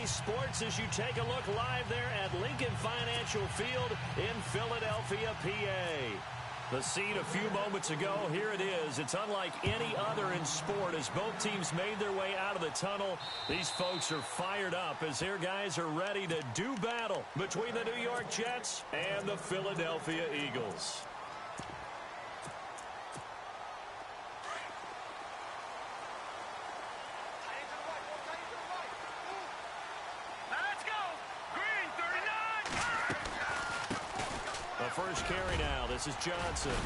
KA Sports as you take a look live there at Lincoln Financial Field in Philadelphia, PA. The scene a few moments ago, here it is. It's unlike any other in sport as both teams made their way out of the tunnel. These folks are fired up as their guys are ready to do battle between the New York Jets and the Philadelphia Eagles. First carry now. This is Johnson.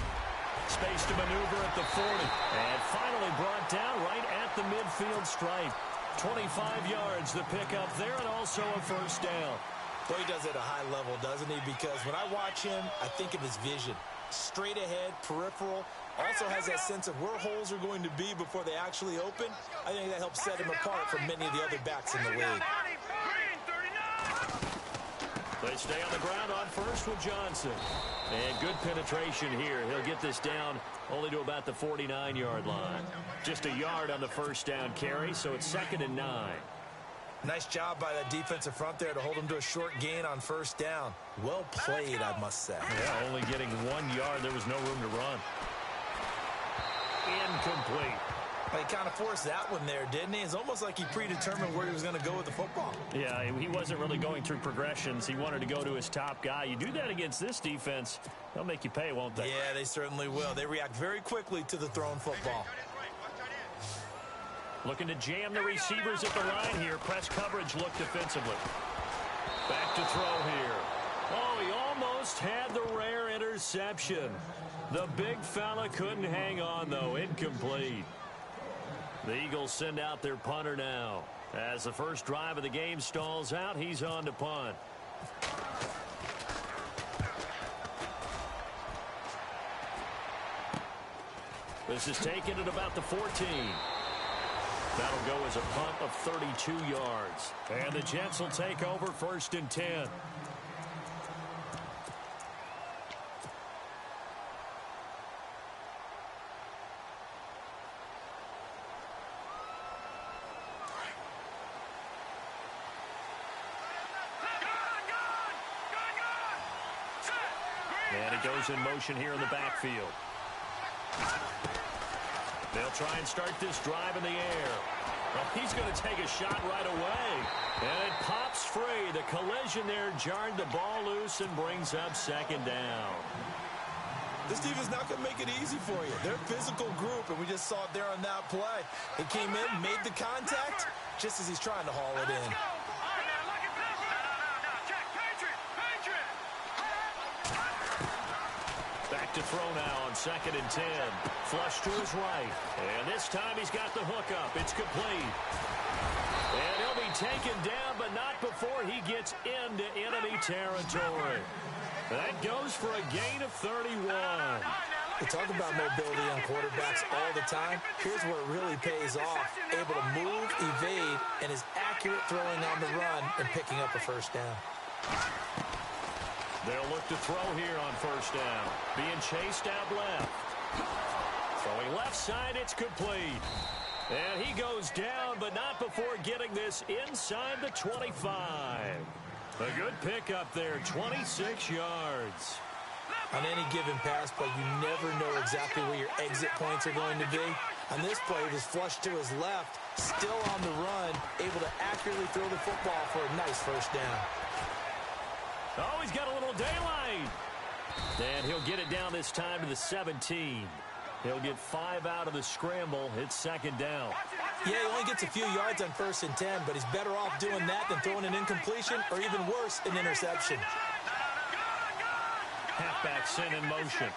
Space to maneuver at the 40. And finally brought down right at the midfield stripe. 25 yards the pickup there and also a first down. Well, he does it at a high level, doesn't he? Because when I watch him, I think of his vision. Straight ahead, peripheral. Also has that sense of where holes are going to be before they actually open. I think that helps set him apart from many of the other backs in the league. They stay on the ground on first with Johnson. And good penetration here. He'll get this down only to about the 49-yard line. Just a yard on the first down carry, so it's 2nd and 9. Nice job by that defensive front there to hold him to a short gain on first down. Well played, I must say. Yeah, only getting 1 yard. There was no room to run. Incomplete. He kind of forced that one there, didn't he? It's almost like he predetermined where he was going to go with the football. Yeah, he wasn't really going through progressions. He wanted to go to his top guy. You do that against this defense, they'll make you pay, won't they? Yeah, they certainly will. They react very quickly to the thrown football. Looking to jam the receivers at the line here. Press coverage look defensively. Back to throw here. Oh, he almost had the rare interception. The big fella couldn't hang on, though. Incomplete. The Eagles send out their punter now. As the first drive of the game stalls out, he's on to punt. This is taken at about the 14. That'll go as a punt of 32 yards. And the Jets will take over 1st and 10. And it goes in motion here in the backfield. They'll try and start this drive in the air. Well, he's going to take a shot right away. And it pops free. The collision there jarred the ball loose and brings up 2nd down. This team is not going to make it easy for you. They're a physical group, and we just saw it there on that play. He came in, made the contact, just as he's trying to haul it in. Back to throw now on 2nd and 10. Flush to his right. And this time he's got the hookup. It's complete. And he'll be taken down, but not before he gets into enemy territory. That goes for a gain of 31. We talk about mobility on quarterbacks all the time. Here's where it really pays off. Able to move, evade, and is accurate throwing on the run and picking up a first down. They'll look to throw here on first down. Being chased out left. Throwing left side, it's complete. And he goes down, but not before getting this inside the 25. A good pickup there, 26 yards. On any given pass play, you never know exactly where your exit points are going to be. On this play, it was flushed to his left, still on the run, able to accurately throw the football for a nice first down. Oh, he's got a little daylight. And he'll get it down this time to the 17. He'll get 5 out of the scramble. It's 2nd down. Yeah, he only gets a few yards on 1st and 10, but he's better off doing that than throwing an incompletion or even worse, an interception. Halfback sent in motion.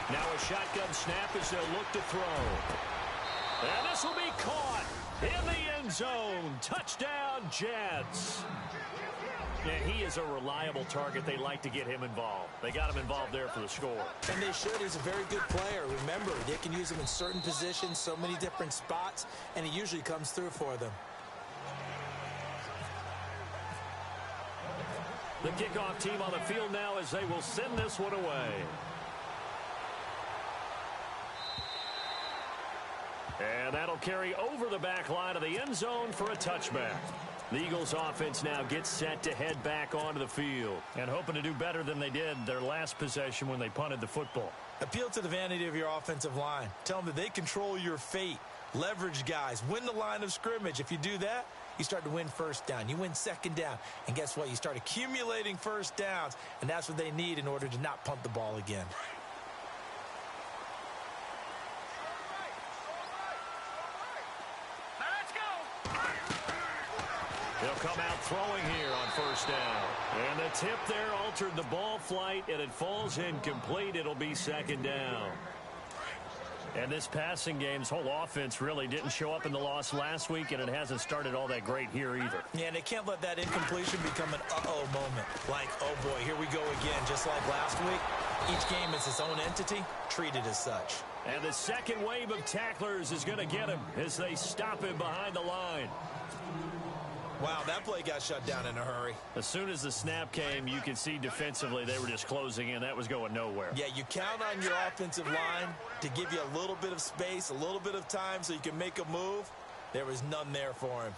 Now a shotgun snap as they'll look to throw. And this will be caught in the end zone. Touchdown, Jets. And he is a reliable target. They like to get him involved. They got him involved there for the score. And they should. He's a very good player. Remember, they can use him in certain positions, so many different spots, and he usually comes through for them. The kickoff team on the field now as they will send this one away. And that'll carry over the back line of the end zone for a touchback. The Eagles offense now gets set to head back onto the field and hoping to do better than they did their last possession when they punted the football. Appeal to the vanity of your offensive line. Tell them that they control your fate. Leverage guys. Win the line of scrimmage. If you do that, you start to win first down. You win second down. And guess what? You start accumulating first downs. And that's what they need in order to not punt the ball again. They'll come out throwing here on first down. And the tip there altered the ball flight, and it falls incomplete. It'll be second down. And this passing game's whole offense really didn't show up in the loss last week, and it hasn't started all that great here either. Yeah, and they can't let that incompletion become an uh-oh moment. Like, oh boy, here we go again, just like last week. Each game is its own entity, treated as such. And the second wave of tacklers is going to get him as they stop him behind the line. Wow, that play got shut down in a hurry. As soon as the snap came, you could see defensively they were just closing in. That was going nowhere. Yeah, you count on your offensive line to give you a little bit of space, a little bit of time so you can make a move. There was none there for him.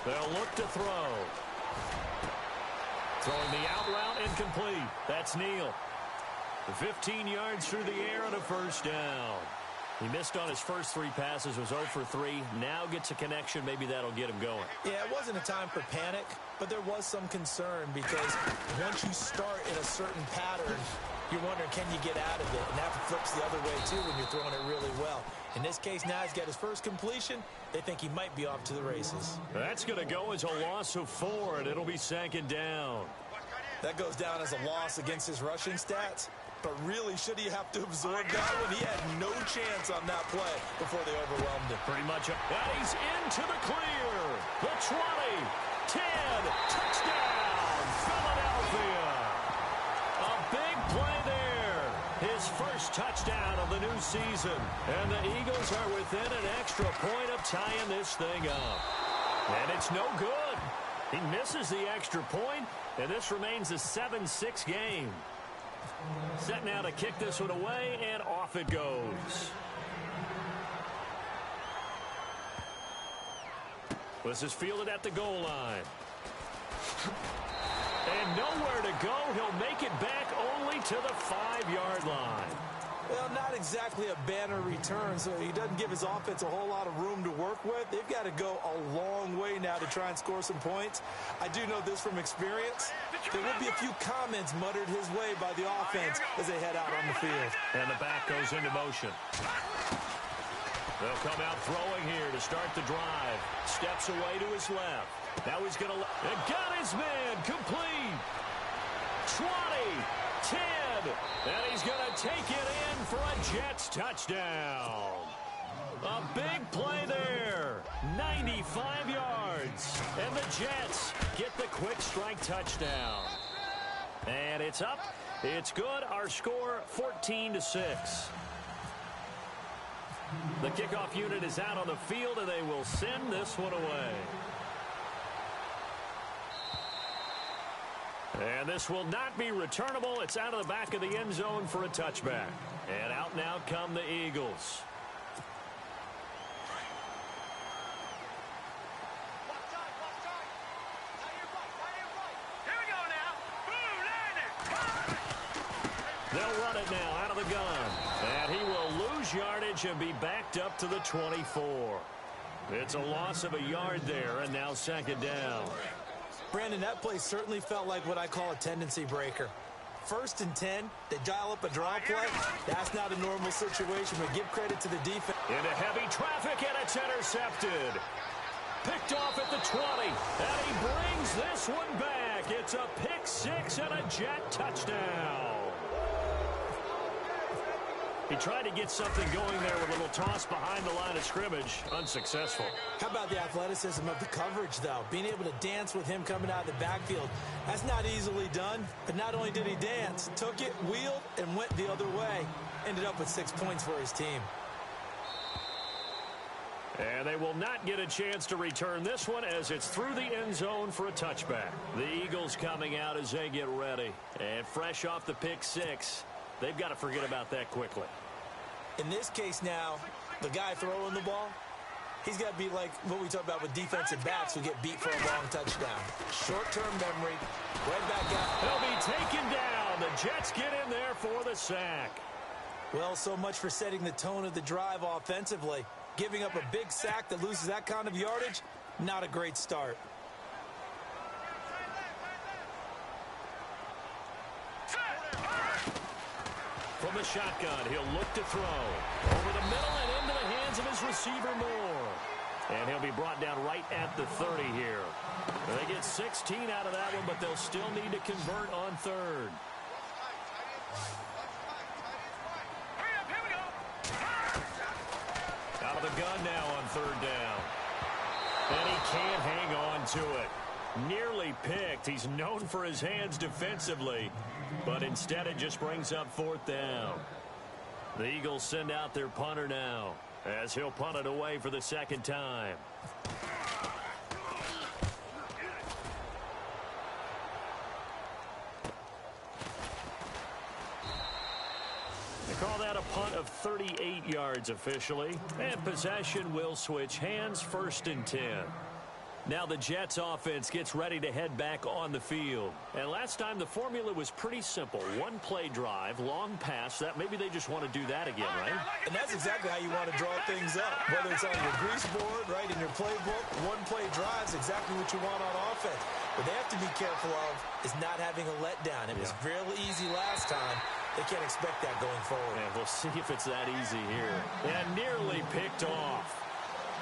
They'll look to throw. Throwing the out route incomplete. That's Neal. 15 yards through the air on a first down. He missed on his first 3 passes, was 0 for 3. Now gets a connection. Maybe that'll get him going. Yeah, it wasn't a time for panic, but there was some concern because once you start in a certain pattern, you're wondering, can you get out of it? And that flips the other way, too, when you're throwing it really well. In this case, now he's got his first completion. They think he might be off to the races. That's going to go as a loss of 4, and it'll be second down. That goes down as a loss against his rushing stats. But really, should he have to absorb that one? He had no chance on that play before they overwhelmed him. Pretty much. And he's into the clear. The 20, 10, touchdown, Philadelphia. A big play there. His first touchdown of the new season. And the Eagles are within an extra point of tying this thing up. And it's no good. He misses the extra point, and this remains a 7-6 game. Set now to kick this one away, and off it goes. This is fielded at the goal line. And nowhere to go. He'll make it back only to the 5-yard line. Well, not exactly a banner return, so he doesn't give his offense a whole lot of room to work with. They've got to go a long way now to try and score some points. I do know this from experience. There will be a few comments muttered his way by the offense as they head out on the field. And the back goes into motion. They'll come out throwing here to start the drive. Steps away to his left. Now he's going to... And got his man complete. 20, 10, and he's going to take it in for a Jets touchdown. A big play there. 95 yards. And the Jets get the quick strike touchdown. And it's up. It's good. Our score, 14-6. The kickoff unit is out on the field, and they will send this one away. And this will not be returnable. It's out of the back of the end zone for a touchback. And out now come the Eagles. They'll run it now out of the gun. And he will lose yardage and be backed up to the 24. It's a loss of a yard there, and now second down. Brandon, that play certainly felt like what I call a tendency breaker. 1st and 10, they dial up a draw play. That's not a normal situation, but give credit to the defense. Into heavy traffic, and it's intercepted. Picked off at the 20, and he brings this one back. It's a pick 6 and a Jet touchdown. He tried to get something going there with a little toss behind the line of scrimmage. Unsuccessful. How about the athleticism of the coverage, though? Being able to dance with him coming out of the backfield. That's not easily done. But not only did he dance, took it, wheeled, and went the other way. Ended up with 6 points for his team. And they will not get a chance to return this one as it's through the end zone for a touchback. The Eagles coming out as they get ready. And fresh off the pick six, they've got to forget about that quickly. In this case now, the guy throwing the ball, he's got to be like what we talk about with defensive backs who get beat for a long touchdown. Short-term memory, right back out. He'll be taken down. The Jets get in there for the sack. Well, so much for setting the tone of the drive offensively. Giving up a big sack that loses that kind of yardage, not a great start. From the shotgun, he'll look to throw. Over the middle and into the hands of his receiver, Moore. And he'll be brought down right at the 30 here. They get 16 out of that one, but they'll still need to convert on third. Out of the gun now on third down. And he can't hang on to it. Nearly picked. He's known for his hands defensively, but instead it just brings up fourth down. The Eagles send out their punter now as he'll punt it away for the second time. They call that a punt of 38 yards officially, and possession will switch hands, 1st and 10. Now the Jets offense gets ready to head back on the field. And last time the formula was pretty simple. One play drive, long pass. That maybe they just want to do that again, right? And that's exactly how you want to draw things up. Whether it's on your grease board, right, in your playbook, one play drive is exactly what you want on offense. What they have to be careful of is not having a letdown. It was real easy last time. They can't expect that going forward. And we'll see if it's that easy here. And nearly picked off.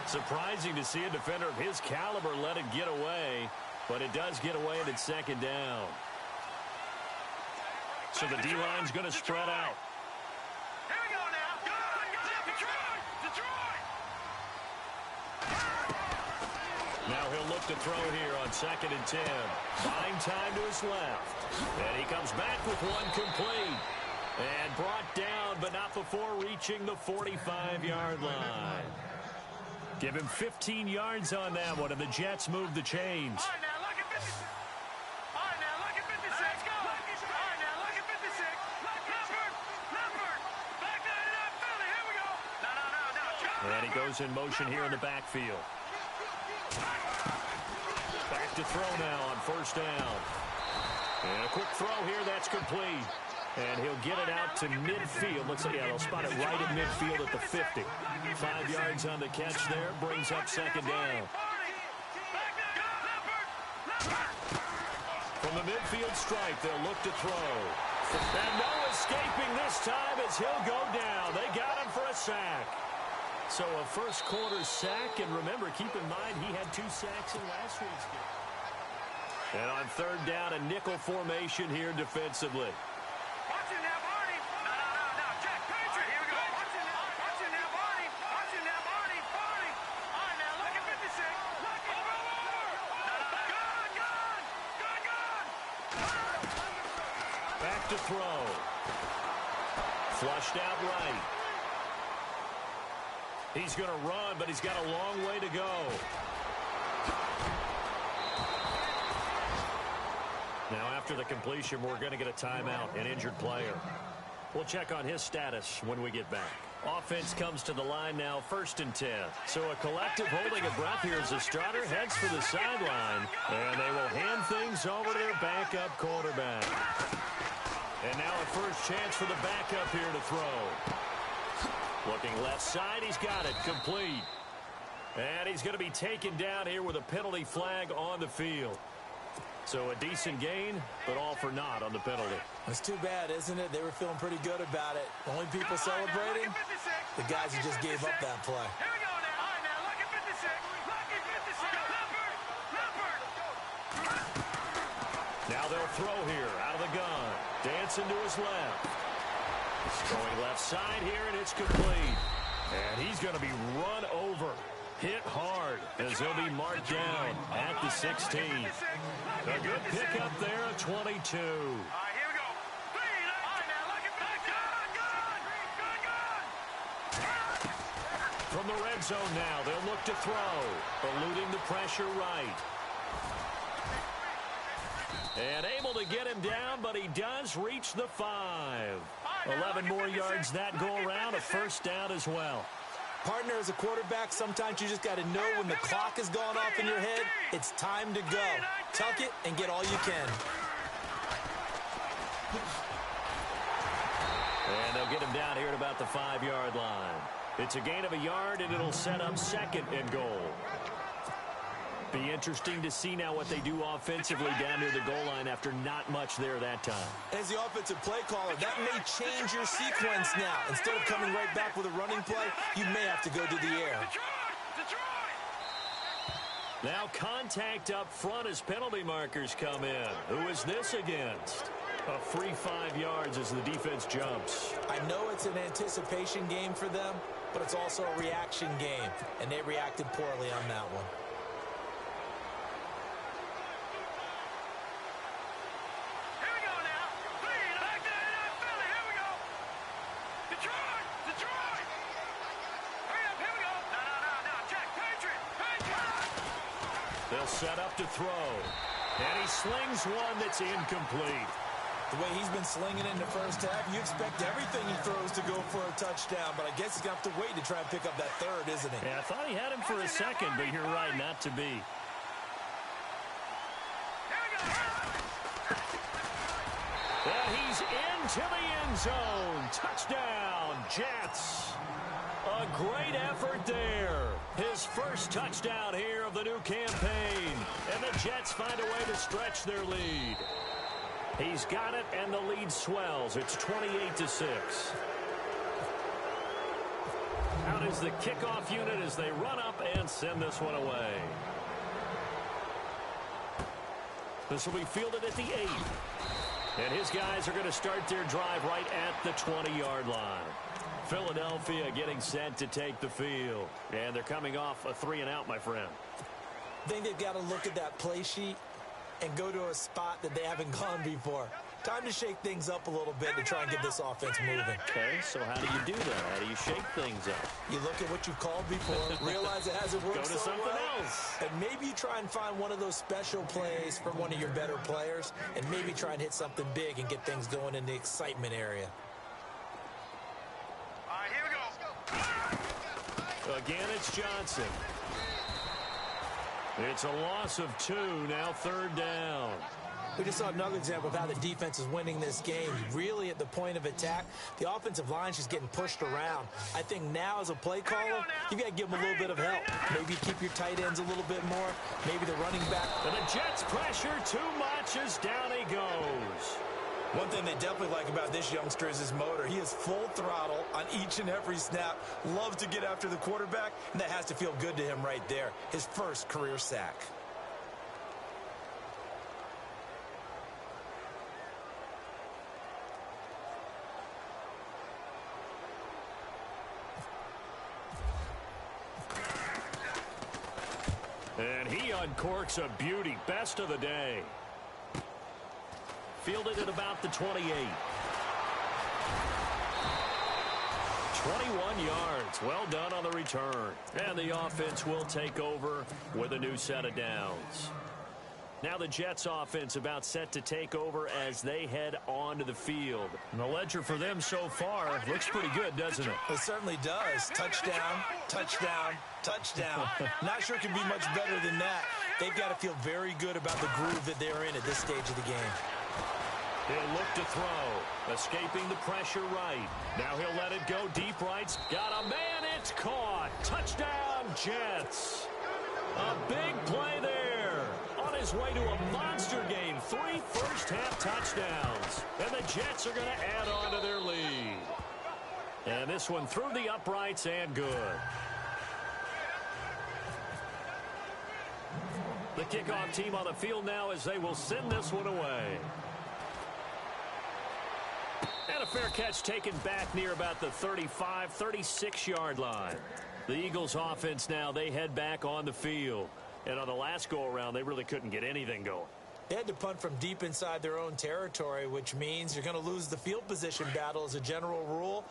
Surprising to see a defender of his caliber let it get away, but it does get away and it's second down. So the D-line's going to spread out. Here we go now. Detroit! Now he'll look to throw here on 2nd and 10. Buying time to his left. And he comes back with one complete. And brought down, but not before reaching the 45-yard line. Give him 15 yards on that one, and the Jets move the chains. All right, now look at 56. All right, now look at 56. Let's go. All right, now look at 56. Leopard. Back down to that Philly. Here we go. No. And he goes in motion here in the backfield. Back to throw now on 1st down. And a quick throw here, that's complete. And he'll get it out to midfield. Looks like, they'll spot it right at midfield at the 50. 5 yards on the catch there. Brings up 2nd down. From the midfield stripe, they'll look to throw. And no escaping this time as he'll go down. They got him for a sack. So a first quarter sack. And remember, keep in mind, he had 2 sacks in last week's game. And on 3rd down, a nickel formation here defensively. To throw. Flushed out right. He's going to run, but he's got a long way to go. Now, after the completion, we're going to get a timeout, an injured player. We'll check on his status when we get back. Offense comes to the line now, 1st and 10. So a collective holding of breath here as the starter heads for the sideline, and they will hand things over to their backup quarterback. And now a first chance for the backup here to throw. Looking left side, he's got it, complete. And he's going to be taken down here with a penalty flag on the field. So a decent gain, but all for naught on the penalty. It's too bad, isn't it? They were feeling pretty good about it. The only people celebrating, the guys who just gave up that play. Here we go now. All right, now look at 56. Look at 56. Leopard. Now they'll throw here out of the gun. Dancing to his left. Going left side here, and it's complete. And he's going to be run over. Hit hard as he'll be marked down at the 16. A good pickup there, a 22. All right, here we go. All right, now look at that. Gun. From the red zone now, they'll look to throw, eluding the pressure right. And able to get him down, but he does reach the 5. 11 more yards that go around, a first down as well. Partner, as a quarterback, sometimes you just got to know when the clock has gone off in your head, it's time to go. Tuck it and get all you can. And they'll get him down here at about the 5-yard line. It's a gain of a yard, and it'll set up second and goal. Be interesting to see now what they do offensively down near the goal line after not much there that time. As the offensive play caller, that may change your sequence now. Instead of coming right back with a running play, you may have to go to the air. Now contact up front as penalty markers come in. Who is this against? A free 5 yards as the defense jumps. I know it's an anticipation game for them, but it's also a reaction game, and they reacted poorly on that one. They'll set up to throw. And he slings one that's incomplete. The way he's been slinging in the first half, you expect everything he throws to go for a touchdown, but I guess he's going to have to wait to try and pick up that third, isn't he? Yeah, I thought he had him for a second, but you're right, not to be. And he's into the end zone. Touchdown, Jets. A great effort there. His first touchdown here of the new campaign. And the Jets find a way to stretch their lead. He's got it, and the lead swells. It's 28-6. Out is the kickoff unit as they run up and send this one away. This will be fielded at the 8. And his guys are going to start their drive right at the 20-yard line. Philadelphia getting set to take the field. And they're coming off a 3-and-out, my friend. I think they've got to look at that play sheet and go to a spot that they haven't gone before. Time to shake things up a little bit to try and get this offense moving. Okay, so how do you do that? How do you shake things up? You look at what you've called before, realize it hasn't worked Go to so something well, else. and maybe you try and find one of those special plays for one of your better players, and maybe try and hit something big and get things going in the excitement area. All right, here we go. Again, it's Johnson. It's a loss of 2, now 3rd down. We just saw another example of how the defense is winning this game. Really at the point of attack, the offensive line's just getting pushed around. I think now as a play caller, you got to give them a little bit of help. Maybe keep your tight ends a little bit more. Maybe the running back. And the Jets pressure too much as down he goes. One thing they definitely like about this youngster is his motor. He is full throttle on each and every snap. Loves to get after the quarterback, and that has to feel good to him right there. His first career sack. And he uncorks a beauty. Best of the day. Fielded at about the 28. 21 yards. Well done on the return. And the offense will take over with a new set of downs. Now the Jets offense about set to take over as they head onto the field. And the ledger for them so far looks pretty good, doesn't it? It certainly does. Touchdown, touchdown, touchdown. Not sure it can be much better than that. They've got to feel very good about the groove that they're in at this stage of the game. He'll look to throw. Escaping the pressure right. Now he'll let it go deep right. Got a man. It's caught. Touchdown, Jets. A big play there. On his way to a monster game. 3 first-half touchdowns. And the Jets are going to add on to their lead. And this one through the uprights and good. The kickoff team on the field now as they will send this one away. And a fair catch taken back near about the 35, 36-yard line. The Eagles offense now, they head back on the field. And on the last go-around, they really couldn't get anything going. They had to punt from deep inside their own territory, which means you're going to lose the field position battle as a general rule.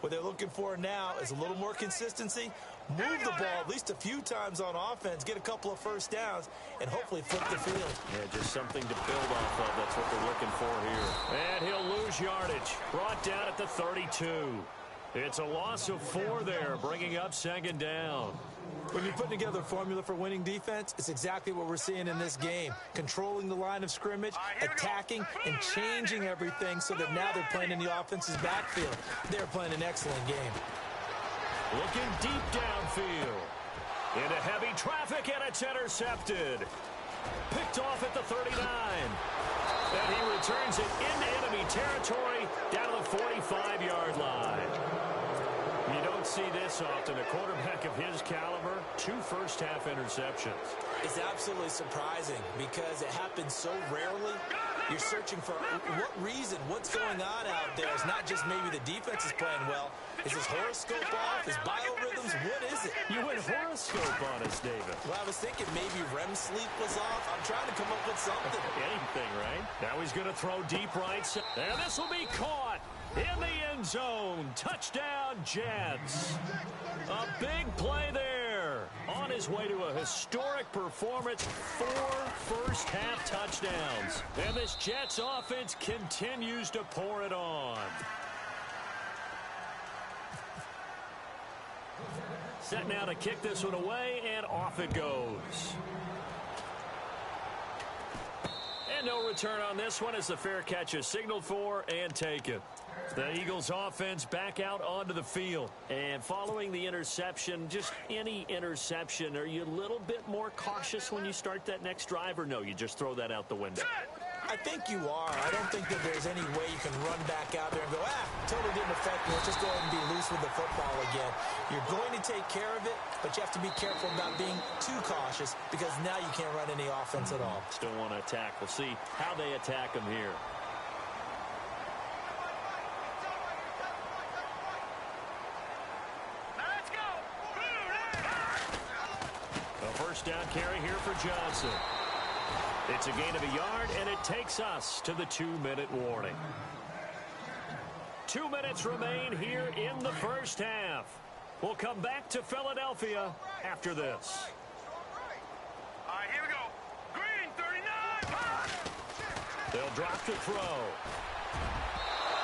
What they're looking for now is a little more consistency, move the ball at least a few times on offense, get a couple of first downs, and hopefully flip the field. Yeah, just something to build off of. That's what they're looking for here. And he'll lose yardage. Brought down at the 32. It's a loss of 4 there, bringing up second down. When you're putting together a formula for winning defense, it's exactly what we're seeing in this game. Controlling the line of scrimmage, attacking, and changing everything so that now they're playing in the offense's backfield. They're playing an excellent game. Looking deep downfield. Into heavy traffic, and it's intercepted. Picked off at the 39. And he returns it into enemy territory down to the 45-yard line. You don't see this often. A quarterback of his caliber, 2 first-half interceptions. It's absolutely surprising because it happens so rarely. You're searching for what reason, what's going on out there. It's not just maybe the defense is playing well. Is his horoscope off? His biorhythms? What is it? You went horoscope on us, David. Well, I was thinking maybe REM sleep was off. I'm trying to come up with something. Anything, right? Now he's going to throw deep right. And this will be caught in the end zone. Touchdown, Jets. A big play there. On his way to a historic performance, 4 first-half touchdowns. And this Jets offense continues to pour it on. Set now to kick this one away, and off it goes. And no return on this one as the fair catch is signaled for and taken. The Eagles offense back out onto the field. And following the interception, just any interception, are you a little bit more cautious when you start that next drive, or no, you just throw that out the window? I think you are. I don't think that there's any way you can run back out there and go, totally didn't affect me. Let's just go ahead and be loose with the football again. You're going to take care of it, but you have to be careful about being too cautious because now you can't run any offense at all. Still want to attack. We'll see how they attack him here. Let's go. A first down carry here for Johnson. It's a gain of a yard, and it takes us to the 2-minute warning. 2 minutes remain here in the first half. We'll come back to Philadelphia after this. All right, here we go. Green, 39. They'll drop to throw.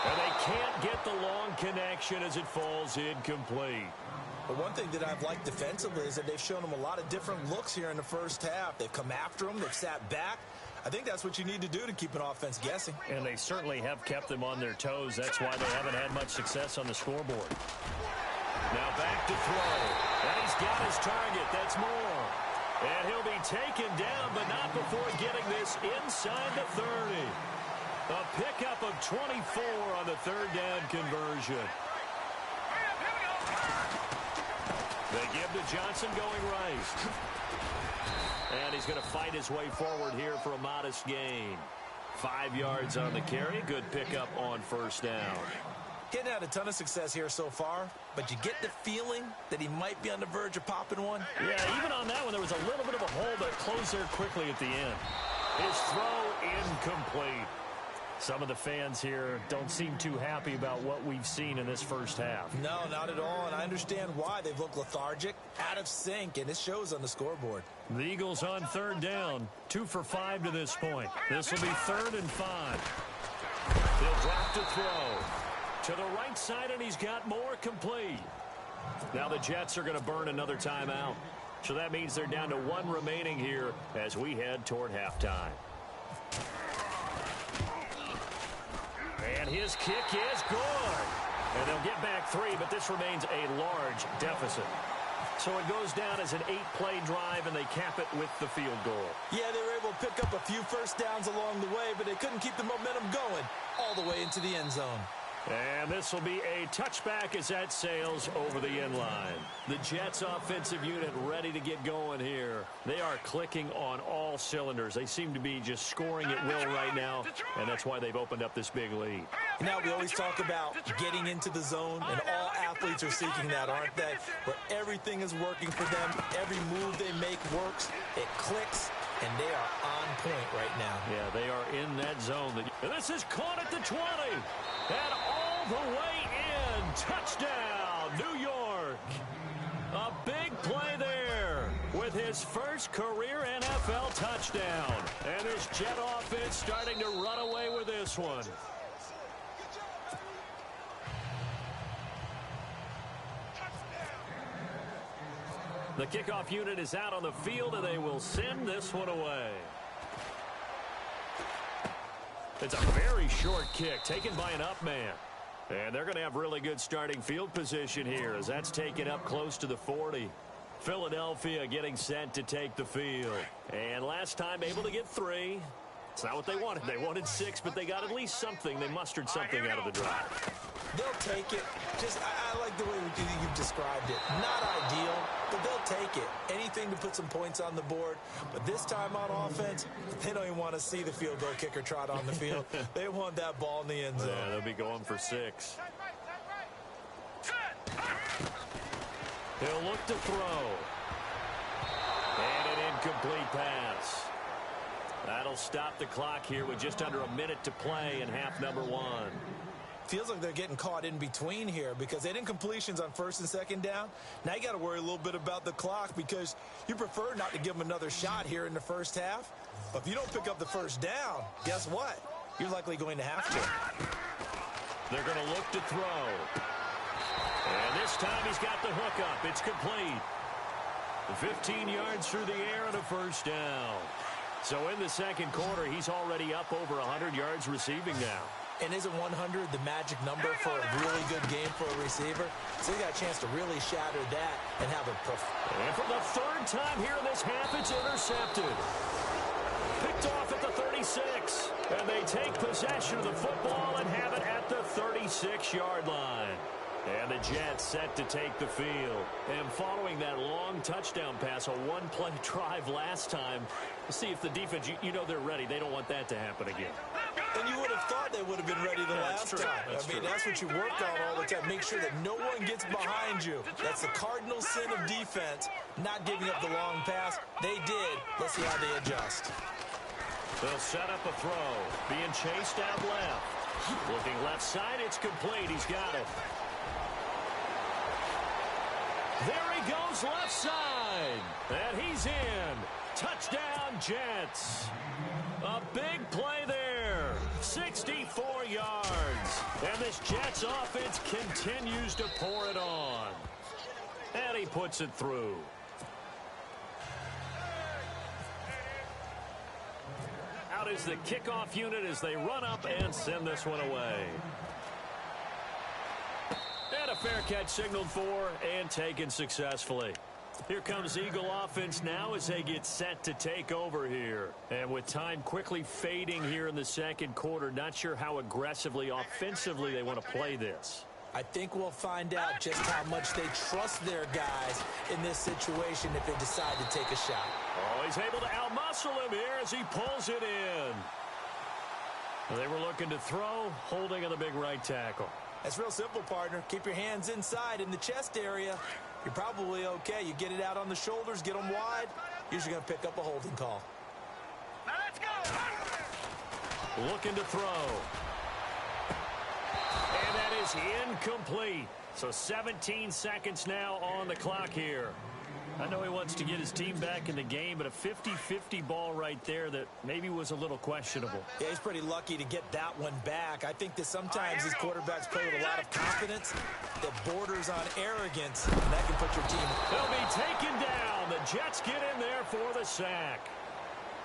And they can't get the long connection as it falls incomplete. But one thing that I've liked defensively is that they've shown them a lot of different looks here in the first half. They've come after them. They've sat back. I think that's what you need to do to keep an offense guessing. And they certainly have kept them on their toes. That's why they haven't had much success on the scoreboard. Now back to throw. And he's got his target. That's more. And he'll be taken down, but not before getting this inside the 30. A pickup of 24 on the third down conversion. They give to Johnson going right. And he's going to fight his way forward here for a modest gain. 5 yards on the carry. Good pickup on first down. Getting had a ton of success here so far, but you get the feeling that he might be on the verge of popping one. Yeah, even on that one, there was a little bit of a hole, but closed there quickly at the end. His throw incomplete. Some of the fans here don't seem too happy about what we've seen in this first half. No, not at all, and I understand why. They've looked lethargic, out of sync, and it shows on the scoreboard. The Eagles on third down, 2 for 5 to this point. This will be 3rd and 5. He'll drop to throw. To the right side, and he's got more complete. Now the Jets are going to burn another timeout. So that means they're down to 1 remaining here as we head toward halftime. And his kick is good. And they'll get back 3, but this remains a large deficit. So it goes down as an 8-play drive, and they cap it with the field goal. Yeah, they were able to pick up a few first downs along the way, but they couldn't keep the momentum going all the way into the end zone. And this will be a touchback as that sails over the end line. The Jets offensive unit ready to get going here. They are clicking on all cylinders. They seem to be just scoring at will right now, and that's why they've opened up this big lead. Now we always talk about getting into the zone, and all athletes are seeking that, aren't they? Where everything is working for them, every move they make works, it clicks, and they are on point right now. Yeah, they are in that zone. And this is caught at the 20. And all the way in touchdown, New York. A big play there with his first career NFL touchdown. And this Jet offense starting to run away with this one. The kickoff unit is out on the field, and they will send this one away. It's a very short kick taken by an up man. And they're going to have really good starting field position here as that's taken up close to the 40. Philadelphia getting set to take the field. And last time able to get 3. It's not what they wanted. They wanted 6, but they got at least something. They mustered something out of the drive. They'll take it. I like the way you've described it. Not ideal, but they'll take it. Anything to put some points on the board. But this time on offense, they don't even want to see the field goal kicker trot on the field. They want that ball in the end zone. Yeah, they'll be going for 6. He'll look to throw. And an incomplete pass. That'll stop the clock here with just under a minute to play in half number 1. Feels like they're getting caught in between here because they didn't completions on first and second down. Now you got to worry a little bit about the clock because you prefer not to give them another shot here in the first half. But if you don't pick up the first down, guess what? You're likely going to have to. They're going to look to throw. And this time he's got the hook up. It's complete. 15 yards through the air and a first down. So in the second quarter, he's already up over 100 yards receiving now. And isn't 100 the magic number for a really good game for a receiver? So he got a chance to really shatter that and have a And for the 3rd time here in this half, it's intercepted. Picked off at the 36. And they take possession of the football and have it at the 36-yard line. And the Jets set to take the field. And following that long touchdown pass, a one-play drive last time, see if the defense, you know they're ready. They don't want that to happen again. And you would have thought they would have been ready the last time. That's what you work on all the time. Make sure that no one gets behind you. That's the cardinal sin of defense, not giving up the long pass. They did. Let's see how they adjust. They'll set up a throw. Being chased out left. Looking left side, it's complete. He's got it. There he goes left side. And he's in. Touchdown, Jets. A big play there. 64 yards. And this Jets offense continues to pour it on. And he puts it through. Out is the kickoff unit as they run up and send this one away. And a fair catch signaled for and taken successfully. Here comes Eagle offense now as they get set to take over here. And with time quickly fading here in the second quarter, not sure how aggressively, offensively they want to play this. I think we'll find out just how much they trust their guys in this situation if they decide to take a shot. Oh, he's able to outmuscle him here as he pulls it in. They were looking to throw, holding on the big right tackle. That's real simple, partner. Keep your hands inside in the chest area. You're probably okay. You get it out on the shoulders, get them wide. Usually going to pick up a holding call. Now let's go. Looking to throw. And that is incomplete. So 17 seconds now on the clock here. I know he wants to get his team back in the game, but a 50-50 ball right there that maybe was a little questionable. Yeah, he's pretty lucky to get that one back. I think that sometimes these quarterbacks play with a lot of confidence that borders on arrogance, and that can put your team. They'll be taken down. The Jets get in there for the sack.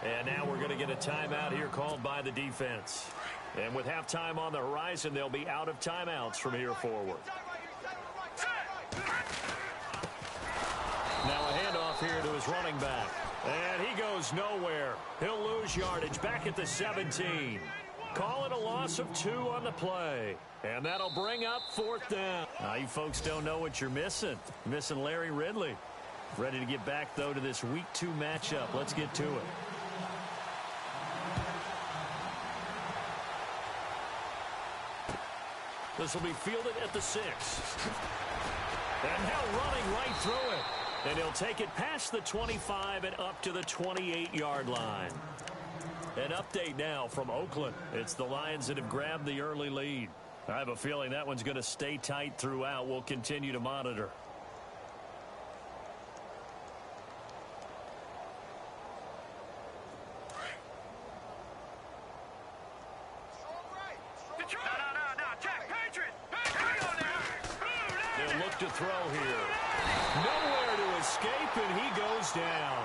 And now we're going to get a timeout here called by the defense. And with halftime on the horizon, they'll be out of timeouts from here forward. Now a handoff here to his running back. And he goes nowhere. He'll lose yardage back at the 17. Call it a loss of 2 on the play. And that'll bring up 4th down. Now you folks don't know what you're missing. You're missing Larry Ridley. Ready to get back, though, to this Week 2 matchup. Let's get to it. This will be fielded at the 6. And now running right through it. And he'll take it past the 25 and up to the 28-yard line. An update now from Oakland. It's the Lions that have grabbed the early lead. I have a feeling that one's going to stay tight throughout. We'll continue to monitor. They'll look to throw here. Nowhere to escape, and he goes down.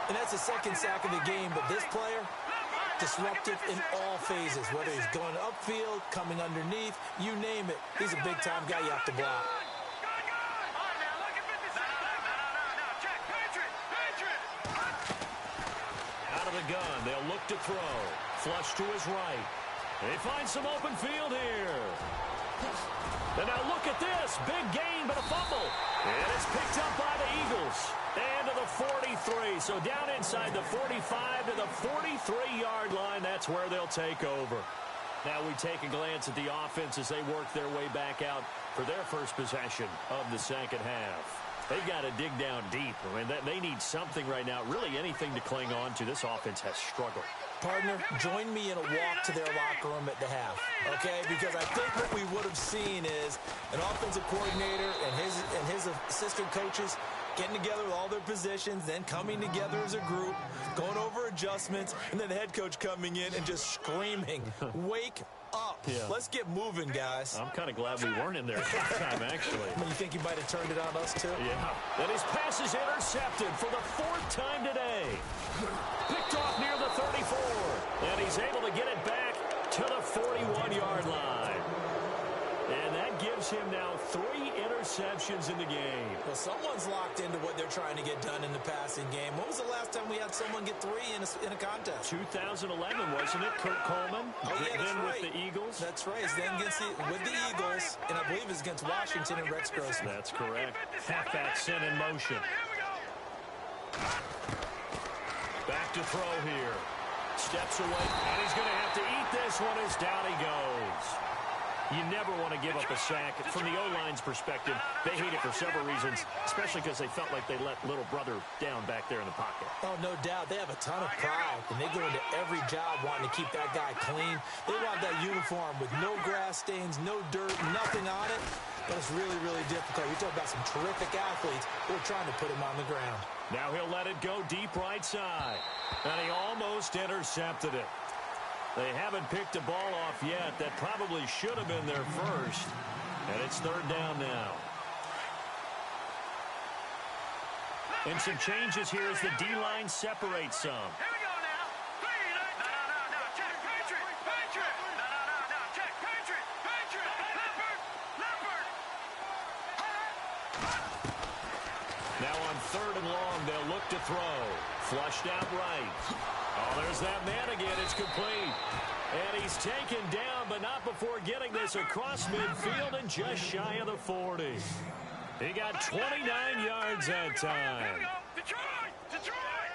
And that's the second sack of the game, but this player, disruptive in all phases, whether he's going upfield, coming underneath, you name it. He's a big-time guy you have to block. Out of the gun, they'll look to throw. Flush to his right. They find some open field here. And now look at this. Big gain, but a fumble. And it's picked up by the Eagles. And to the 43. So down inside the 45 to the 43-yard line. That's where they'll take over. Now we take a glance at the offense as they work their way back out for their first possession of the second half. They've got to dig down deep. I mean, they need something right now, really anything to cling on to. This offense has struggled. Partner, join me in a walk to their locker room at the half, okay? Because I think what we would have seen is an offensive coordinator and his assistant coaches getting together with all their positions, then coming together as a group, going over adjustments, and then the head coach coming in and just screaming, wake up. Yeah. Let's get moving, guys. I'm kind of glad we weren't in there at that time, actually. You think he might have turned it on us, too? Yeah. And his pass is intercepted for the 4th time today. Picked off near the 34. And he's able to get it back to the 41-yard line. And that gives him now 3 interceptions in the game. Well, someone's locked into what they're trying to get done in the passing game. When was the last time we had someone get 3 in a contest? 2011, wasn't it? Kurt Coleman. Oh, yeah, that's right. With the Eagles. That's right. It's then with the Eagles, and I believe it's against Washington and Rex Grossman. That's correct. Halfback sent in motion. Back to throw here. Steps away, and he's going to have to eat this one as down he goes. You never want to give up a sack. From the O-line's perspective, they hate it for several reasons, especially because they felt like they let little brother down back there in the pocket. Oh, no doubt. They have a ton of pride, and they go into every job wanting to keep that guy clean. They want that uniform with no grass stains, no dirt, nothing on it. But it's really, really difficult. You talk about some terrific athletes. We're trying to put him on the ground. Now he'll let it go deep right side. And he almost intercepted it. They haven't picked a ball off yet. That probably should have been their first. And it's 3rd down now. And some changes here as the D-line separates some. Here we go now. No. Check. Patriot. No. Check. Patriot. Leopard. Now on 3rd and long, they'll look to throw. Flushed out right. Oh, there's that man again. It's complete. And he's taken down, but not before getting this across midfield and just shy of the 40. He got 29 yards that time. Here we go. Detroit.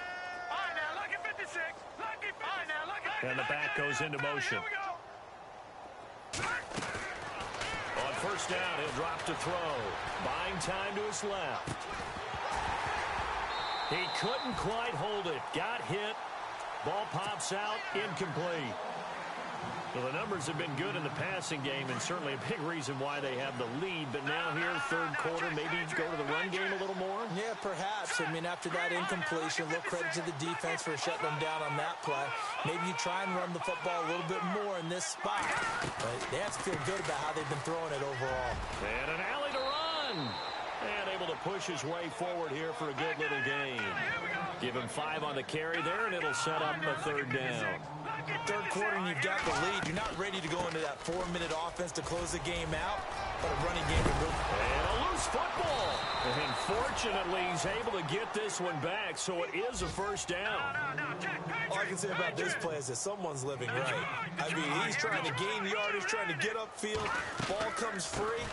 All right, now, lucky 56. Lucky 56. All right, now, lucky. And the back goes into motion. Here we go. On 1st down, he'll drop to throw. Buying time to his left. He couldn't quite hold it. Got hit. Ball pops out. Incomplete. Well, the numbers have been good in the passing game, and certainly a big reason why they have the lead. But now here, 3rd quarter, maybe go to the run game a little more? Yeah, perhaps. I mean, after that incompletion, a little credit to the defense for shutting them down on that play. Maybe you try and run the football a little bit more in this spot. But they have to feel good about how they've been throwing it overall. And an alley to run. And able to push his way forward here for a good little gain. Give him 5 on the carry there, and it'll set up a 3rd down. 3rd quarter, and you've got the lead. You're not ready to go into that 4-minute offense to close the game out, but a running game to move. And a loose football. And fortunately, he's able to get this one back, so it is a 1st down. All I can say about this play is that someone's living right. I mean, he's trying to gain yardage, trying to get upfield. Ball comes free.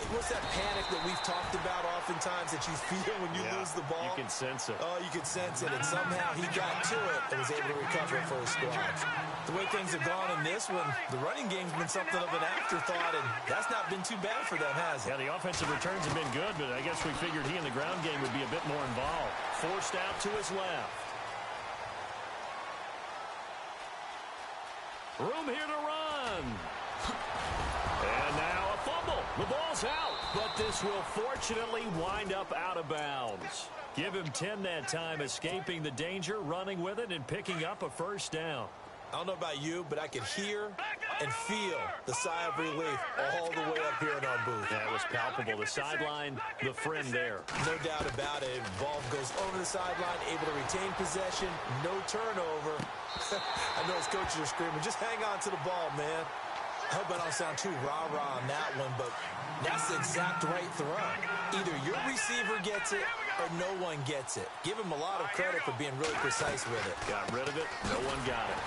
What's that panic that we've talked about oftentimes that you feel when you lose the ball? You can sense it. Oh, you can sense it. And somehow he got to it and was able to recover it for his squad. The way things have gone in this one, the running game's been something of an afterthought, and that's not been too bad for them, has it? Yeah, the offensive returns have been good, but I guess we figured he in the ground game would be a bit more involved. Forced out to his left. Room here to run. ball's out, but this will fortunately wind up out of bounds. Give him 10 that time, escaping the danger, running with it, and picking up a first down. I don't know about you, but I could hear and feel the sigh of relief all the way up here in our booth. That was palpable. The sideline, the friend there. No doubt about it. Ball goes over the sideline, able to retain possession, no turnover. I know his coaches are screaming, just hang on to the ball, man. I hope I don't sound too rah-rah on that one, but that's the exact right throw. Either your receiver gets it or no one gets it. Give him a lot of credit for being really precise with it. Got rid of it. No one got it.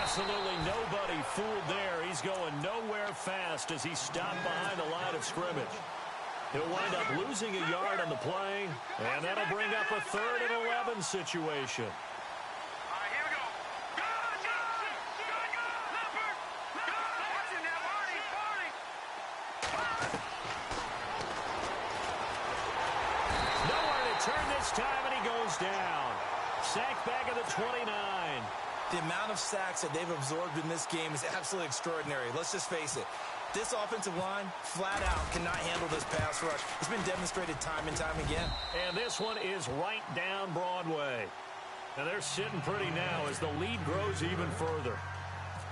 Absolutely nobody fooled there. He's going nowhere fast as he stopped behind the line of scrimmage. He'll wind up losing a yard on the play, and that'll bring up a 3rd and 11 situation. Time, and he goes down. Sack back at the 29. The amount of sacks that they've absorbed in this game is absolutely extraordinary. Let's just face it. This offensive line, flat out, cannot handle this pass rush. It's been demonstrated time and time again. And this one is right down Broadway. And they're sitting pretty now as the lead grows even further.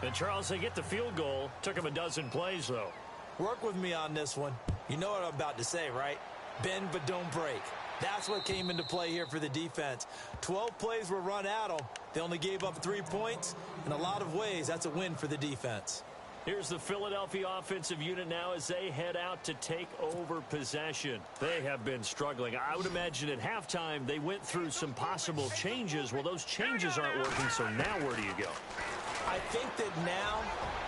And, Charles, they get the field goal. Took them a dozen plays, though. Work with me on this one. You know what I'm about to say, right? Bend but don't break. That's what came into play here for the defense. 12 plays were run at them. They only gave up 3 points. In a lot of ways, that's a win for the defense. Here's the Philadelphia offensive unit now as they head out to take over possession. They have been struggling. I would imagine at halftime they went through some possible changes. Well, those changes aren't working, so now where do you go? I think that now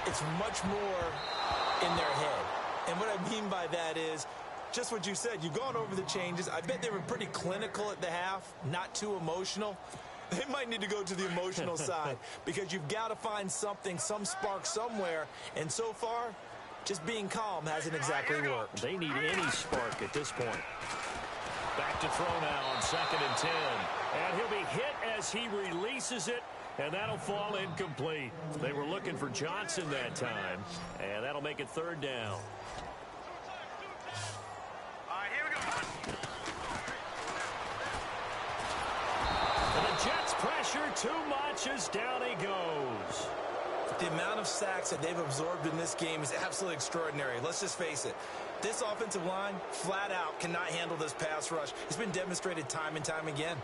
it's much more in their head. And what I mean by that is, just what you said, you've gone over the changes. I bet they were pretty clinical at the half, not too emotional. They might need to go to the emotional side because you've got to find something, some spark somewhere. And so far, just being calm hasn't exactly worked. They need any spark at this point. Back to throw now on 2nd and 10. And he'll be hit as he releases it, and that'll fall incomplete. They were looking for Johnson that time, and that'll make it 3rd down. Jets pressure too much as down he goes. The amount of sacks that they've absorbed in this game is absolutely extraordinary. Let's just face it. This offensive line, flat out, cannot handle this pass rush. It's been demonstrated time and time again.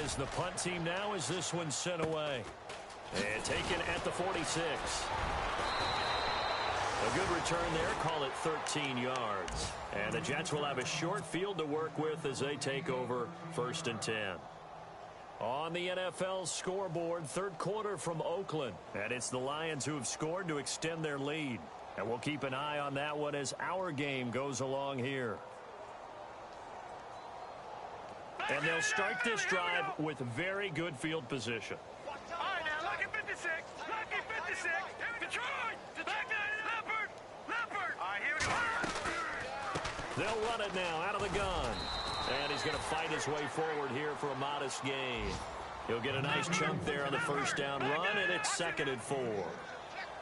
Is the punt team now as this one's sent away. And taken at the 46. A good return there. Call it 13 yards. And the Jets will have a short field to work with as they take over 1st and 10. On the NFL scoreboard, 3rd quarter from Oakland. And it's the Lions who have scored to extend their lead. And we'll keep an eye on that one as our game goes along here. And they'll start this drive with very good field position. All right, now, look at 56. Look at 56. Detroit. Back nine, Leopard. All right, here we go. They'll run it now out of the gun. And he's going to fight his way forward here for a modest gain. He'll get a nice chunk there on the 1st down run, and it's 2nd and 4.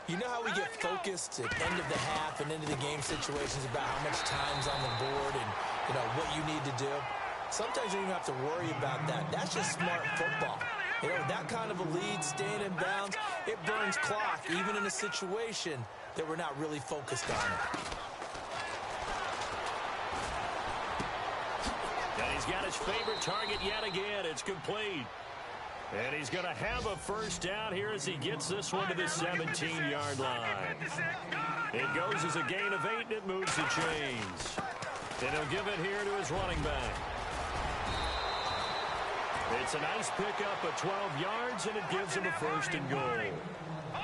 You know how we get focused at end of the half and into the game situations about how much time's on the board and, you know, what you need to do? Sometimes you don't even have to worry about that. That's just smart football. You know, that kind of a lead, staying in bounds, it burns clock, even in a situation that we're not really focused on it. And he's got his favorite target yet again. It's complete. And he's going to have a 1st down here as he gets this one to the 17-yard line. It goes as a gain of 8, and it moves the chains. And he'll give it here to his running back. It's a nice pickup of 12 yards, and it gives him a 1st and goal.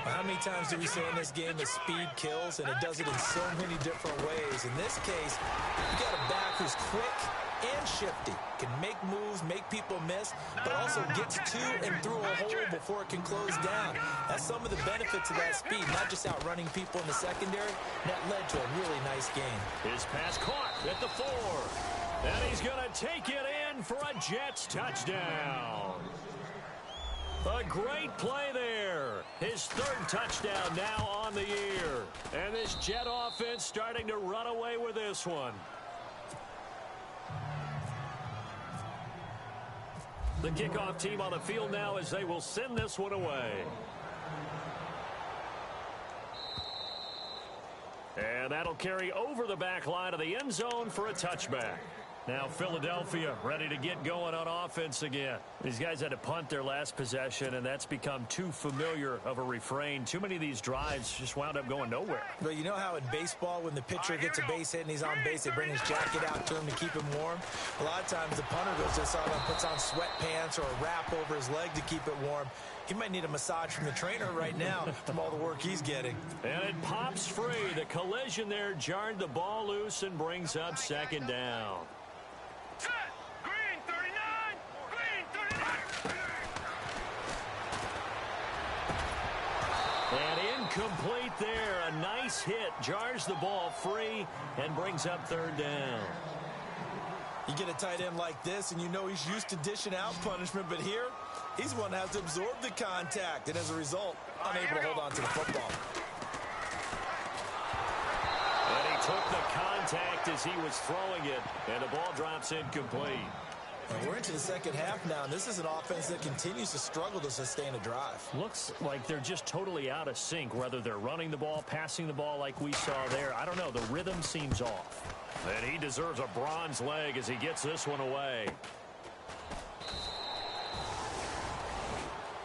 Well, how many times do we say in this game that speed kills, and it does it in so many different ways? In this case, you got a back who's quick and shifty, can make moves, make people miss, but also gets to and through a hole before it can close down. That's some of the benefits of that speed, not just outrunning people in the secondary. That led to a really nice game. His pass caught at the 4. And he's going to take it in for a Jets touchdown. A great play there. His 3rd touchdown now on the year. And this Jet offense starting to run away with this one. The kickoff team on the field now as they will send this one away. And that'll carry over the back line of the end zone for a touchback. Now Philadelphia ready to get going on offense again. These guys had to punt their last possession, and that's become too familiar of a refrain. Too many of these drives just wound up going nowhere. But you know how in baseball, when the pitcher gets a base hit and he's on base, they bring his jacket out to him to keep him warm? A lot of times the punter goes to the sideline, puts on sweatpants or a wrap over his leg to keep it warm. He might need a massage from the trainer right now from all the work he's getting. And it pops free. The collision there jarred the ball loose and brings up 2nd down. Set. Green 39. Green 39. And incomplete there. A nice hit. Jars the ball free and brings up 3rd down. You get a tight end like this, and you know he's used to dishing out punishment, but here, he's one that has to absorb the contact, and as a result, unable to hold on to the football. And he took the contact as he was throwing it, and the ball drops incomplete. And we're into the 2nd half now, and this is an offense that continues to struggle to sustain a drive. Looks like they're just totally out of sync, whether they're running the ball, passing the ball like we saw there. I don't know. The rhythm seems off. And he deserves a bronze leg as he gets this one away.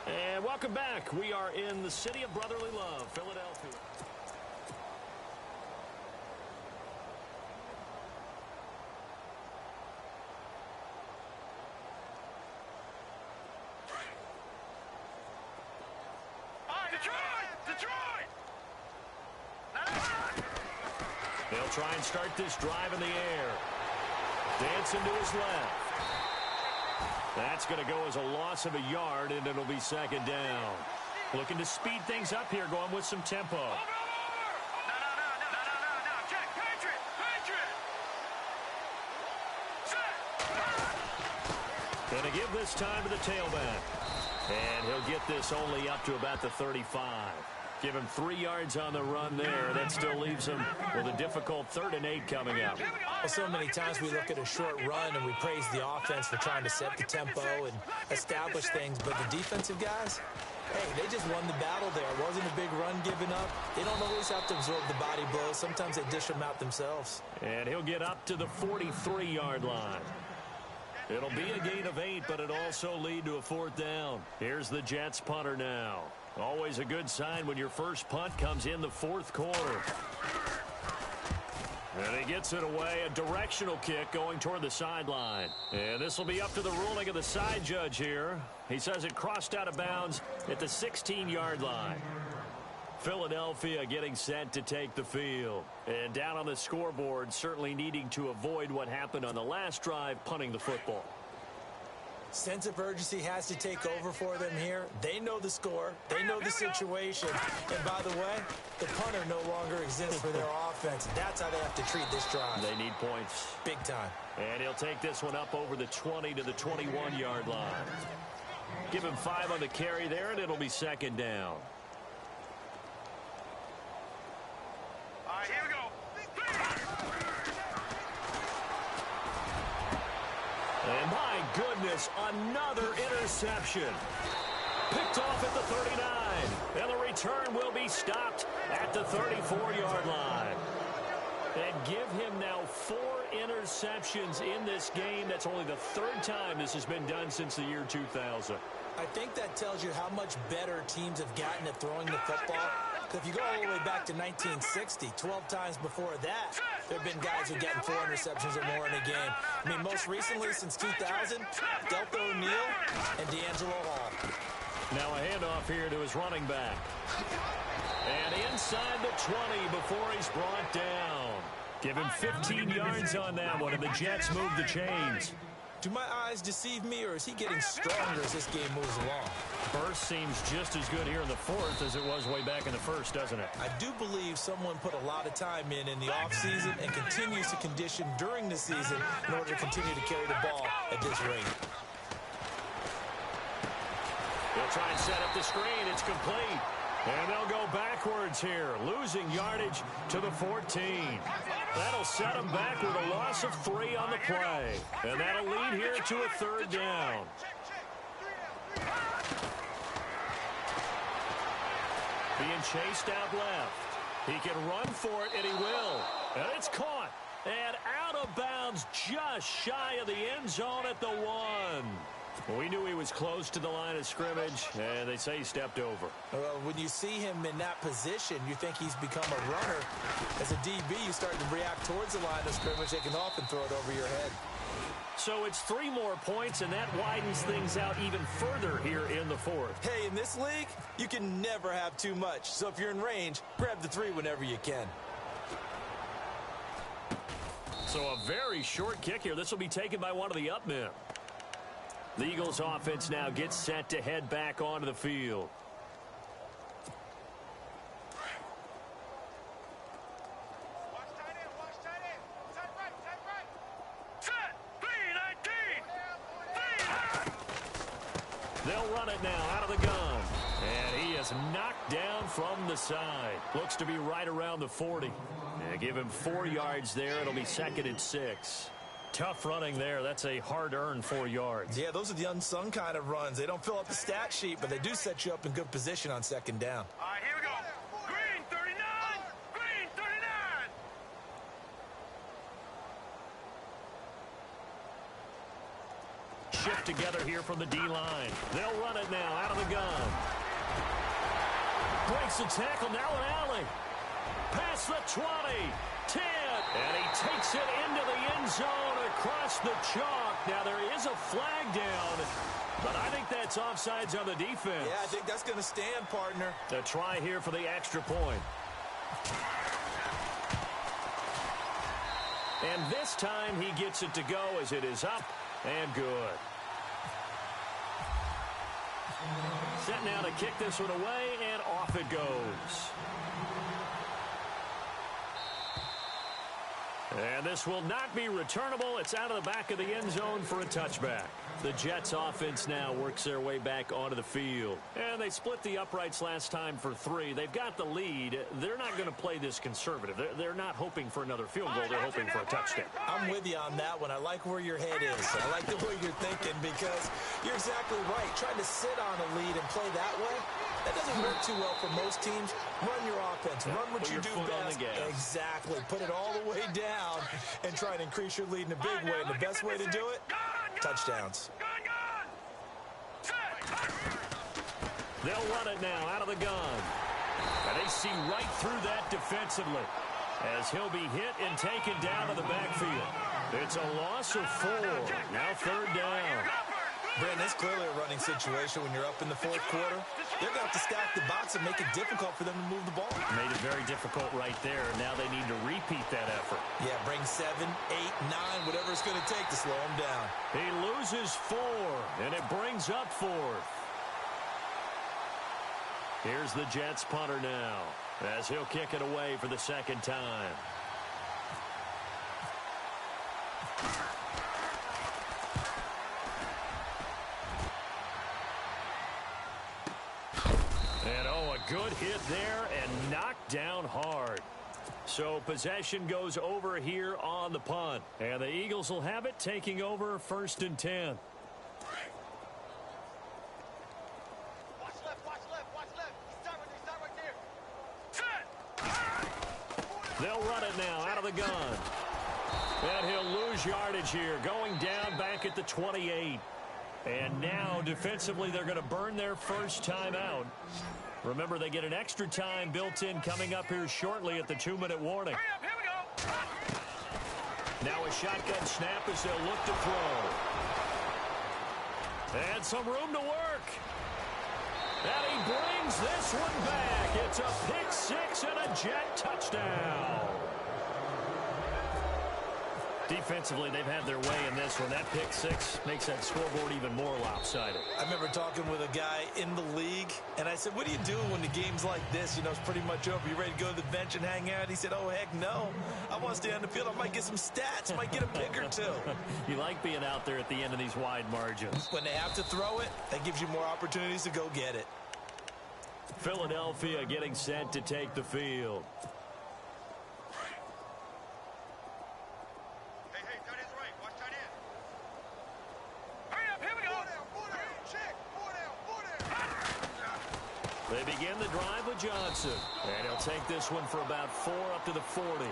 And welcome back. We are in the city of brotherly love, Philadelphia. Detroit! They'll try and start this drive in the air. Dancing to his left. That's going to go as a loss of a yard, and it'll be 2nd down. Looking to speed things up here, going with some tempo. No. Check. Patriot. Set. Going to give this time to the tailback. And he'll get this only up to about the 35. Give him 3 yards on the run there. That still leaves him with a difficult 3rd and 8 coming up. Well, so many times we look at a short run and we praise the offense for trying to set the tempo and establish things, but the defensive guys, hey, they just won the battle there. It wasn't a big run given up. They don't always have to absorb the body blows. Sometimes they dish them out themselves. And he'll get up to the 43-yard line. It'll be a gain of 8, but it also lead to a 4th down. Here's the Jets punter now. Always a good sign when your first punt comes in the 4th quarter. And he gets it away, a directional kick going toward the sideline. And this will be up to the ruling of the side judge here. He says it crossed out of bounds at the 16-yard line. Philadelphia getting set to take the field. And down on the scoreboard, certainly needing to avoid what happened on the last drive, punting the football. Sense of urgency has to take over for them here. They know the score. They know the situation. And by the way, the punter no longer exists for their offense. That's how they have to treat this drive. They need points. Big time. And he'll take this one up over the 20 to the 21-yard line. Give him 5 on the carry there, and it'll be 2nd down. All right, here we go. And my goodness, another interception. Picked off at the 39. And the return will be stopped at the 34-yard line. And give him now 4 interceptions in this game. That's only the 3rd time this has been done since the year 2000. I think that tells you how much better teams have gotten at throwing the football. Because if you go all the way back to 1960, 12 times before that, there have been guys who have gotten 4 interceptions or more in a game. I mean, most recently, since 2000, Delta O'Neal and D'Angelo Hall. Now a handoff here to his running back. And inside the 20 before he's brought down. Give him 15 yards on that one, and the Jets move the chains. Do my eyes deceive me, or is he getting stronger as this game moves along? Burst seems just as good here in the fourth as it was way back in the first, doesn't it? I do believe someone put a lot of time in the offseason and continues to condition during the season in order to continue to carry the ball at this rate. They'll try and set up the screen. It's complete. And they'll go backwards here, losing yardage to the 14. That'll set them back with a loss of 3 on the play. And that'll lead here to a third down. Being chased out left. He can run for it, and he will. And it's caught. And out of bounds just shy of the end zone at the 1. We knew he was close to the line of scrimmage, and they say he stepped over. Well, when you see him in that position, you think he's become a runner. As a DB, you start to react towards the line of scrimmage. They can often throw it over your head. So it's 3 more points, and that widens things out even further here in the fourth. Hey, in this league, you can never have too much. So if you're in range, grab the 3 whenever you can. So a very short kick here. This will be taken by one of the up men. The Eagles offense now gets set to head back onto the field. They'll run it now out of the gun. And he is knocked down from the side. Looks to be right around the 40. And give him 4 yards there. It'll be 2nd and 6. Tough running there. That's a hard-earned 4 yards. Yeah, those are the unsung kind of runs. They don't fill up the stat sheet, but they do set you up in good position on 2nd down. All right, here we go. Green 39. Green 39. Shift together here from the D-line. They'll run it now out of the gun. Breaks the tackle. Now an alley. Past the 20. 10. And he takes it into the end zone across the chalk. Now there is a flag down, but I think that's offsides on the defense. Yeah, I think that's going to stand, partner. A try here for the extra point. And this time he gets it to go as it is up and good. Set now to kick this one away, and off it goes. And this will not be returnable. It's out of the back of the end zone for a touchback. The Jets offense now works their way back onto the field. And they split the uprights last time for 3. They've got the lead. They're not going to play this conservative. They're not hoping for another field goal. They're hoping for a touchdown. I'm with you on that one. I like where your head is. I like the way you're thinking because you're exactly right. Trying to sit on a lead and play that way, that doesn't work too well for most teams. Run your offense. Run what you do best. Exactly. Put it all the way down and try and increase your lead in a big way. And the best way to do it, touchdowns. They'll run it now out of the gun. And they see right through that defensively as he'll be hit and taken down to the backfield. It's a loss of 4. Now 3rd down. Brandon, it's clearly a running situation when you're up in the 4th quarter. They're going to have to stack the box and make it difficult for them to move the ball. Made it very difficult right there. Now they need to repeat that effort. Yeah, bring 7, 8, 9, whatever it's going to take to slow him down. He loses 4, and it brings up 4th. Here's the Jets punter now as he'll kick it away for the 2nd time. And oh, a good hit there and knocked down hard. So possession goes over here on the punt. And the Eagles will have it, taking over 1st and 10. They'll run it now out of the gun. And he'll lose yardage here, going down back at the 28. And now, defensively, they're going to burn their first time out. Remember, they get an extra time built in coming up here shortly at the 2-minute warning. Here we go. Now a shotgun snap as they'll look to throw. And some room to work. And he brings this one back. It's a pick six and a jet touchdown. Defensively, they've had their way in this one. That pick six makes that scoreboard even more lopsided. I remember talking with a guy in the league, and I said, what do you do when the game's like this? You know, it's pretty much over. You ready to go to the bench and hang out? He said, oh, heck no. I want to stay on the field. I might get some stats. Might get a pick or two. You like being out there at the end of these wide margins. When they have to throw it, that gives you more opportunities to go get it. Philadelphia getting set to take the field. They begin the drive with Johnson. And he'll take this one for about 4 up to the 40.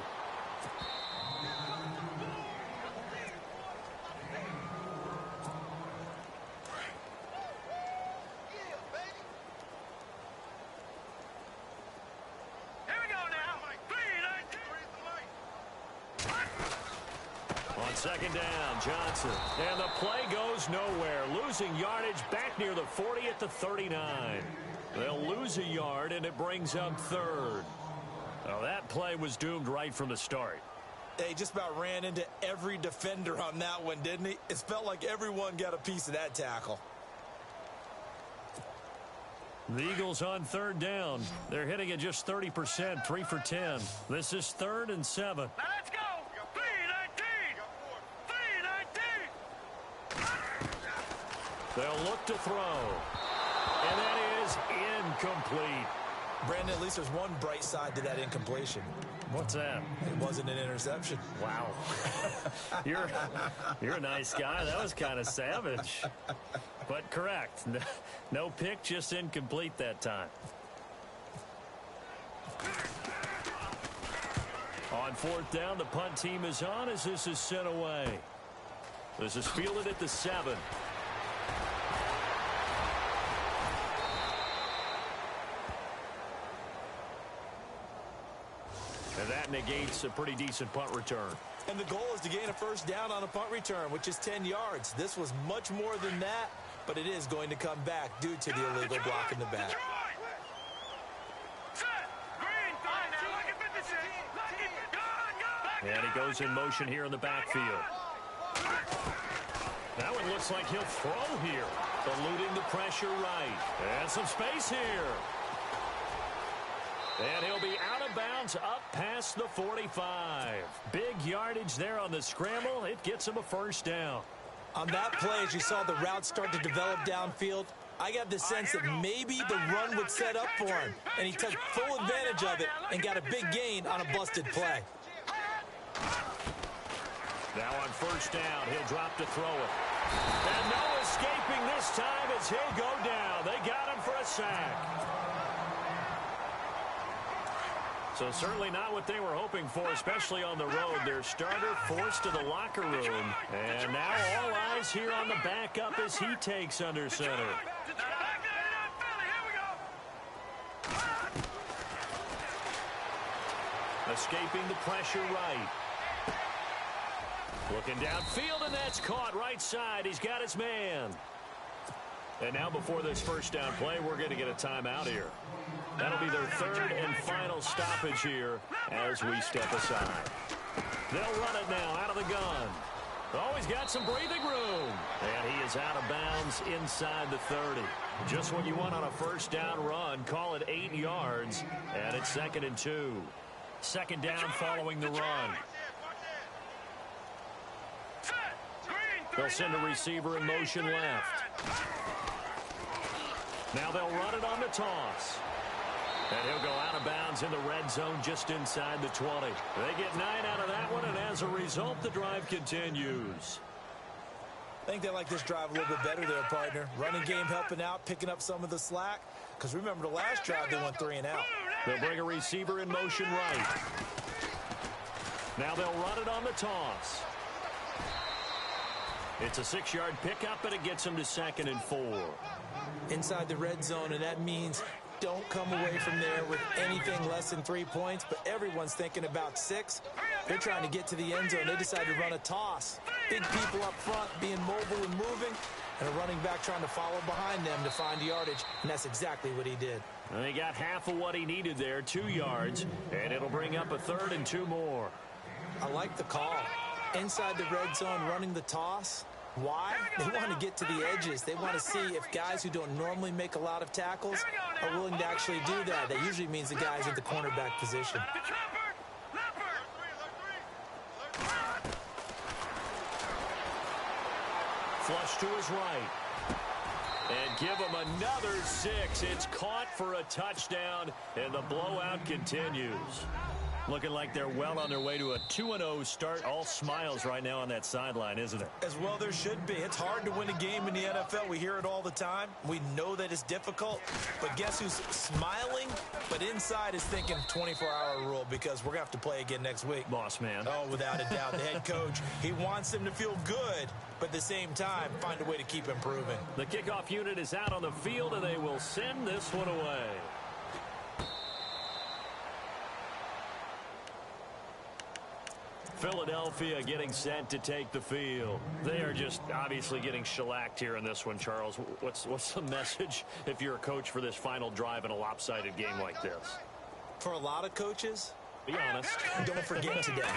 Here we go now. On second down, Johnson. And the play goes nowhere. Losing yardage back near the 40 at the 39. They'll lose a yard, and it brings up third. Well, that play was doomed right from the start. They just about ran into every defender on that one, didn't he? It felt like everyone got a piece of that tackle. The Eagles on third down. They're hitting at just 30%, 3 for 10. This is 3rd and 7. Now let's go. 3-19. 3-19. They'll look to throw. And that is incomplete. Brandon, at least there's one bright side to that incompletion. What's that? It wasn't an interception. Wow. You're a nice guy. That was kind of savage. But correct. No pick, just incomplete that time. On 4th down, the punt team is on as this is sent away. This is fielded at the 7. And that negates a pretty decent punt return. And the goal is to gain a first down on a punt return, which is 10 yards. This was much more than that, but it is going to come back due to the illegal block in the back. And he goes in motion here in the backfield. That one looks like he'll throw here. Eluding the pressure right. And some space here. And he'll be out of bounds up past the 45. Big yardage there on the scramble. It gets him a first down. On that play, as you saw the route start to develop downfield, I got the sense that maybe the run would set up for him. And he took full advantage of it and got a big gain on a busted play. Now on first down, he'll drop to throw it. And no escaping this time as he'll go down. They got him for a sack. So certainly not what they were hoping for, especially on the road. Their starter forced to the locker room. And now all eyes here on the backup as he takes under center. Escaping the pressure right. Looking downfield, and that's caught right side. He's got his man. And now before this first down play, we're going to get a timeout here. That'll be their 3rd and final stoppage here as we step aside. They'll run it now out of the gun. Oh, he's got some breathing room. And he is out of bounds inside the 30. Just what you want on a first down run. Call it 8 yards. And it's 2nd and 2. 2nd down following the run. They'll send a receiver in motion left. Now they'll run it on the toss. And he'll go out of bounds in the red zone just inside the 20. They get 9 out of that one, and as a result, the drive continues. I think they like this drive a little bit better there, partner. Running game helping out, picking up some of the slack. Because remember, the last drive, they went 3 and out. They'll bring a receiver in motion right. Now they'll run it on the toss. It's a 6-yard pickup, and it gets them to 2nd and 4. Inside the red zone, and that means don't come away from there with anything less than 3 points, but everyone's thinking about 6. They're trying to get to the end zone. They decide to run a toss. Big people up front being mobile and moving. and a running back trying to follow behind them to find yardage, and that's exactly what he did. And he got half of what he needed there, 2 yards, and it'll bring up a 3rd and 2 more. I like the call. Inside the red zone, running the toss. Why? They want to get to the edges. They want to see if guys who don't normally make a lot of tackles are willing to actually do that. That usually means the guys at the cornerback position. Flush to his right. And give him another 6. It's caught for a touchdown, and the blowout continues. Looking like they're well on their way to a 2-0 start. All smiles right now on that sideline, isn't it? As well there should be. It's hard to win a game in the NFL. We hear it all the time. We know that it's difficult. But guess who's smiling? But inside is thinking 24-hour rule because we're going to have to play again next week. Boss man. Oh, without a doubt. The head coach, he wants them to feel good, but at the same time, find a way to keep improving. The kickoff unit is out on the field, and they will send this one away. Philadelphia getting set to take the field. They are just obviously getting shellacked here in this one, Charles. What's the message if you're a coach for this final drive in a lopsided game like this? For a lot of coaches, be honest. Don't forget today.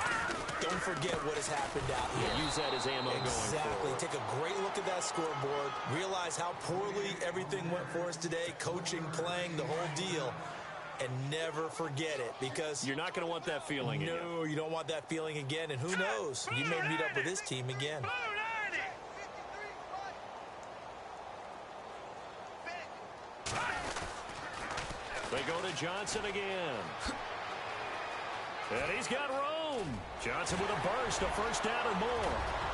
Don't forget what has happened out here. Use that as ammo going forward. Take a great look at that scoreboard. Realize how poorly everything went for us today. Coaching, playing, the whole deal. And never forget it, because you're not going to want that feeling again. No, you don't want that feeling again. And who knows? You may meet up with this team again. They go to Johnson again. And he's got room. Johnson with a burst, a 1st down and more.